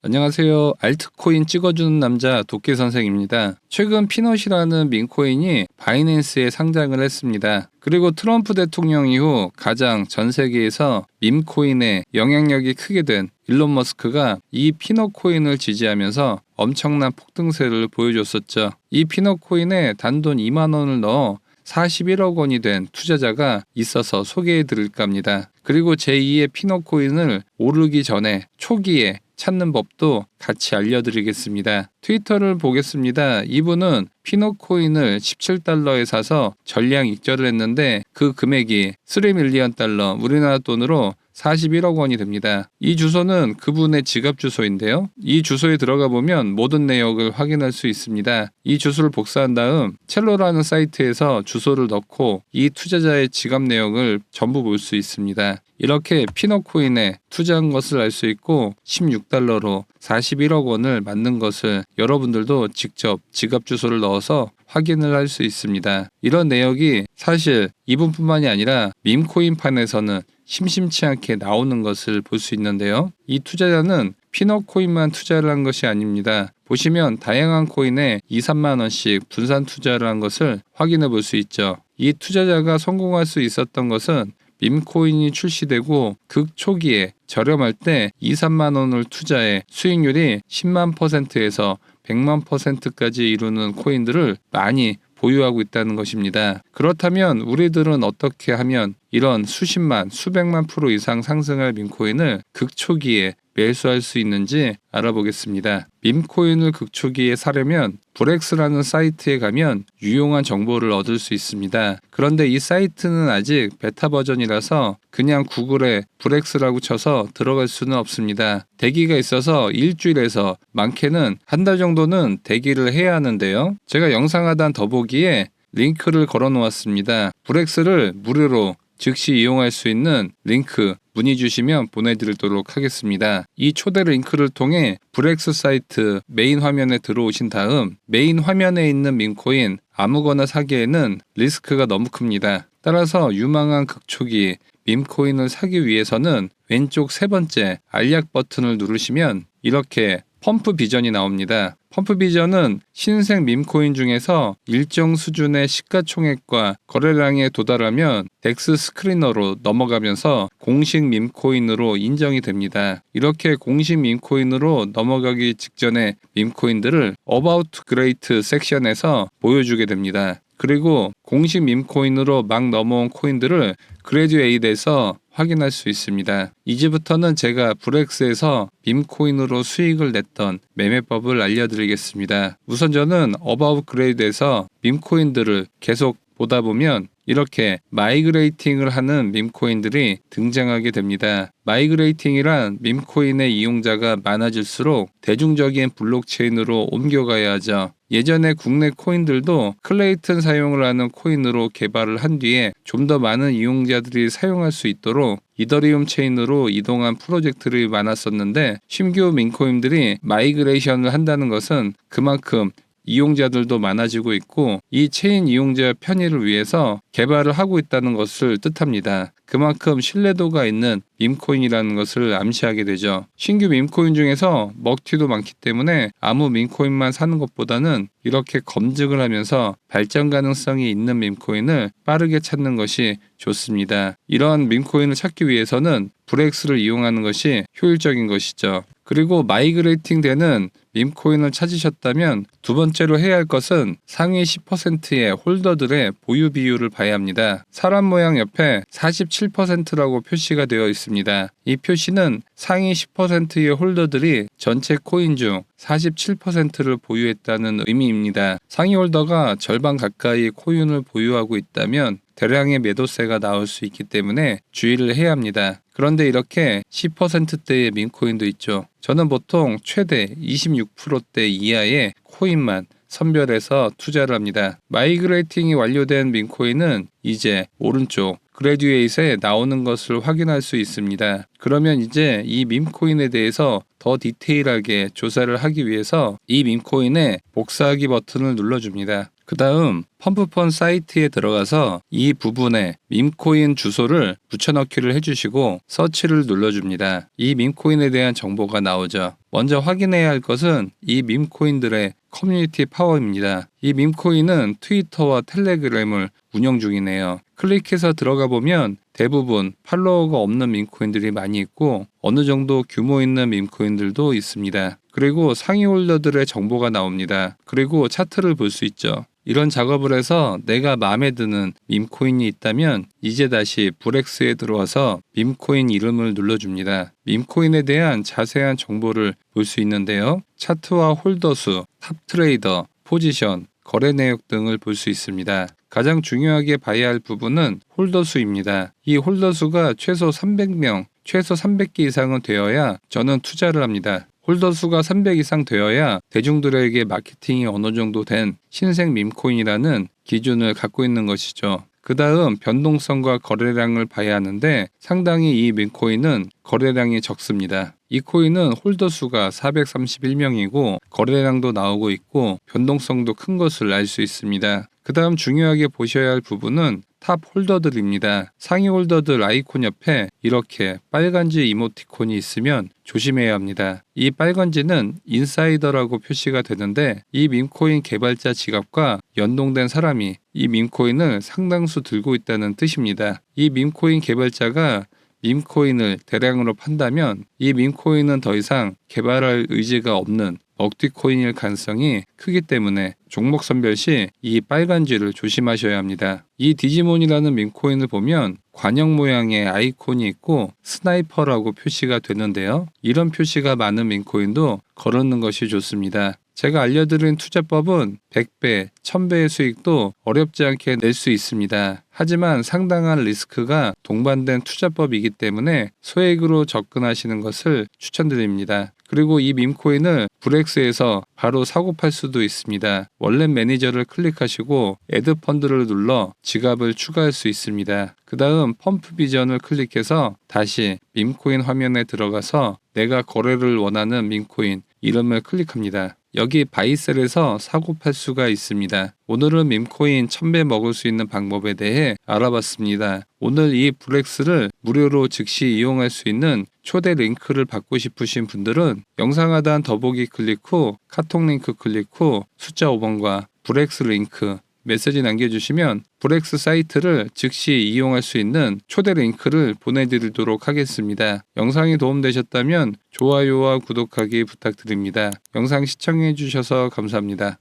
안녕하세요. 알트코인 찍어주는 남자 도끼 선생입니다. 최근 피넛이라는 밈코인이 바이낸스에 상장을 했습니다. 그리고 트럼프 대통령 이후 가장 전 세계에서 밈코인의 영향력이 크게 된 일론 머스크가 이 피넛 코인을 지지하면서 엄청난 폭등세를 보여줬었죠. 이 피넛 코인에 단돈 2만 원을 넣어 41억 원이 된 투자자가 있어서 소개해 드릴까 합니다. 그리고 제2의 피넛 코인을 오르기 전에 초기에 찾는 법도 같이 알려드리겠습니다. 트위터를 보겠습니다. 이분은 피넛 코인을 17달러에 사서 전량 익절을 했는데 그 금액이 3밀리언 달러, 우리나라 돈으로 41억 원이 됩니다. 이 주소는 그분의 지갑 주소인데요. 이 주소에 들어가 보면 모든 내역을 확인할 수 있습니다. 이 주소를 복사한 다음 첼로라는 사이트에서 주소를 넣고 이 투자자의 지갑 내역을 전부 볼 수 있습니다. 이렇게 피넛 코인에 투자한 것을 알 수 있고 16달러로 41억 원을 만든 것을 여러분들도 직접 지갑 주소를 넣어서 확인을 할 수 있습니다. 이런 내역이 사실 이분뿐만이 아니라 밈코인판에서는 심심치 않게 나오는 것을 볼 수 있는데요. 이 투자자는 피넛 코인만 투자를 한 것이 아닙니다. 보시면 다양한 코인에 2, 3만 원씩 분산 투자를 한 것을 확인해 볼 수 있죠. 이 투자자가 성공할 수 있었던 것은 밈코인이 출시되고 극초기에 저렴할 때 2, 3만 원을 투자해 수익률이 10만 %에서 100만 %까지 이루는 코인들을 많이 보유하고 있다는 것입니다. 그렇다면 우리들은 어떻게 하면 이런 수십만, 수백만 % 이상 상승할 밈코인을 극초기에 매수할 수 있는지 알아보겠습니다. 밈코인을 극초기에 사려면 브렉스라는 사이트에 가면 유용한 정보를 얻을 수 있습니다. 그런데 이 사이트는 아직 베타 버전이라서 그냥 구글에 브렉스라고 쳐서 들어갈 수는 없습니다. 대기가 있어서 일주일에서 많게는 한 달 정도는 대기를 해야 하는데요. 제가 영상 하단 더보기에 링크를 걸어 놓았습니다. 브렉스를 무료로 즉시 이용할 수 있는 링크 문의 주시면 보내드리도록 하겠습니다. 이 초대 링크를 통해 브렉스 사이트 메인 화면에 들어오신 다음 메인 화면에 있는 밈코인 아무거나 사기에는 리스크가 너무 큽니다. 따라서 유망한 극초기 밈코인을 사기 위해서는 왼쪽 세 번째 알약 버튼을 누르시면 이렇게 펌프 비전이 나옵니다. 펌프 비전은 신생 밈코인 중에서 일정 수준의 시가총액과 거래량에 도달하면 덱스 스크리너로 넘어가면서 공식 밈코인으로 인정이 됩니다. 이렇게 공식 밈코인으로 넘어가기 직전에 밈코인들을 About Great 섹션에서 보여주게 됩니다. 그리고 공식 밈코인으로 막 넘어온 코인들을 그레듀에이드에서 확인할 수 있습니다. 이제부터는 제가 브렉스에서 밈코인으로 수익을 냈던 매매법을 알려드리겠습니다. 우선 저는 어바웃 그레이드에서 밈코인들을 계속 보다 보면 이렇게 마이그레이팅을 하는 밈코인들이 등장하게 됩니다. 마이그레이팅이란 밈코인의 이용자가 많아질수록 대중적인 블록체인으로 옮겨가야 하죠. 예전에 국내 코인들도 클레이튼 사용을 하는 코인으로 개발을 한 뒤에 좀 더 많은 이용자들이 사용할 수 있도록 이더리움 체인으로 이동한 프로젝트들이 많았었는데 신규 밈코인들이 마이그레이션을 한다는 것은 그만큼 이용자들도 많아지고 있고 이 체인 이용자 편의를 위해서 개발을 하고 있다는 것을 뜻합니다. 그만큼 신뢰도가 있는 밈코인이라는 것을 암시하게 되죠. 신규 밈코인 중에서 먹튀도 많기 때문에 아무 밈코인만 사는 것보다는 이렇게 검증을 하면서 발전 가능성이 있는 밈코인을 빠르게 찾는 것이 좋습니다. 이러한 밈코인을 찾기 위해서는 브렉스를 이용하는 것이 효율적인 것이죠. 그리고 마이그레이팅 되는 밈코인을 찾으셨다면 두 번째로 해야 할 것은 상위 10%의 홀더들의 보유 비율을 봐야 합니다. 사람 모양 옆에 47%라고 표시가 되어 있습니다. 이 표시는 상위 10%의 홀더들이 전체 코인 중 47%를 보유했다는 의미입니다. 상위 홀더가 절반 가까이 코인을 보유하고 있다면 대량의 매도세가 나올 수 있기 때문에 주의를 해야 합니다. 그런데 이렇게 10%대의 밈코인도 있죠. 저는 보통 최대 26%대 이하의 코인만 선별해서 투자를 합니다. 마이그레이팅이 완료된 밈코인은 이제 오른쪽 그레듀에이트에 나오는 것을 확인할 수 있습니다. 그러면 이제 이 밈코인에 대해서 더 디테일하게 조사를 하기 위해서 이 밈코인에 복사하기 버튼을 눌러줍니다. 그 다음 펌프펀 사이트에 들어가서 이 부분에 밈코인 주소를 붙여넣기를 해주시고 서치를 눌러줍니다. 이 밈코인에 대한 정보가 나오죠. 먼저 확인해야 할 것은 이 밈코인들의 커뮤니티 파워입니다. 이 밈코인은 트위터와 텔레그램을 운영 중이네요. 클릭해서 들어가 보면 대부분 팔로워가 없는 밈코인들이 많이 있고 어느 정도 규모 있는 밈코인들도 있습니다. 그리고 상위 홀더들의 정보가 나옵니다. 그리고 차트를 볼 수 있죠. 이런 작업을 해서 내가 마음에 드는 밈코인이 있다면 이제 다시 브렉스에 들어와서 밈코인 이름을 눌러줍니다. 밈코인에 대한 자세한 정보를 볼 수 있는데요. 차트와 홀더 수, 탑 트레이더, 포지션, 거래 내역 등을 볼 수 있습니다. 가장 중요하게 봐야 할 부분은 홀더 수입니다. 이 홀더 수가 최소 300명, 최소 300개 이상은 되어야 저는 투자를 합니다. 홀더 수가 300 이상 되어야 대중들에게 마케팅이 어느 정도 된 신생 밈코인이라는 기준을 갖고 있는 것이죠. 그 다음 변동성과 거래량을 봐야 하는데 상당히 이 밈코인은 거래량이 적습니다. 이 코인은 홀더 수가 431명이고 거래량도 나오고 있고 변동성도 큰 것을 알 수 있습니다. 그 다음 중요하게 보셔야 할 부분은 탑 홀더들입니다. 상위 홀더들 아이콘 옆에 이렇게 빨간지 이모티콘이 있으면 조심해야 합니다. 이 빨간지는 인사이더라고 표시가 되는데 이 밈코인 개발자 지갑과 연동된 사람이 이 밈코인을 상당수 들고 있다는 뜻입니다. 이 밈코인 개발자가 밈코인을 대량으로 판다면 이 밈코인은 더 이상 개발할 의지가 없는 먹튀코인일 가능성이 크기 때문에 종목 선별 시 이 빨간지를 조심하셔야 합니다. 이 디지몬이라는 밈코인을 보면 관형 모양의 아이콘이 있고 스나이퍼라고 표시가 되는데요. 이런 표시가 많은 밈코인도 거르는 것이 좋습니다. 제가 알려드린 투자법은 100배, 1000배의 수익도 어렵지 않게 낼 수 있습니다. 하지만 상당한 리스크가 동반된 투자법이기 때문에 소액으로 접근하시는 것을 추천드립니다. 그리고 이 밈코인을 브렉스에서 바로 사고 팔 수도 있습니다. 월렛 매니저를 클릭하시고 애드 펀드를 눌러 지갑을 추가할 수 있습니다. 그 다음 펌프 비전을 클릭해서 다시 밈코인 화면에 들어가서 내가 거래를 원하는 밈코인 이름을 클릭합니다. 여기 바이셀에서 사고 팔 수가 있습니다. 오늘은 밈코인 1000배 먹을 수 있는 방법에 대해 알아봤습니다. 오늘 이 브렉스를 무료로 즉시 이용할 수 있는 초대 링크를 받고 싶으신 분들은 영상 하단 더보기 클릭 후 카톡 링크 클릭 후 숫자 5번과 브렉스 링크 메시지 남겨주시면 브렉스 사이트를 즉시 이용할 수 있는 초대 링크를 보내드리도록 하겠습니다. 영상이 도움되셨다면 좋아요와 구독하기 부탁드립니다. 영상 시청해주셔서 감사합니다.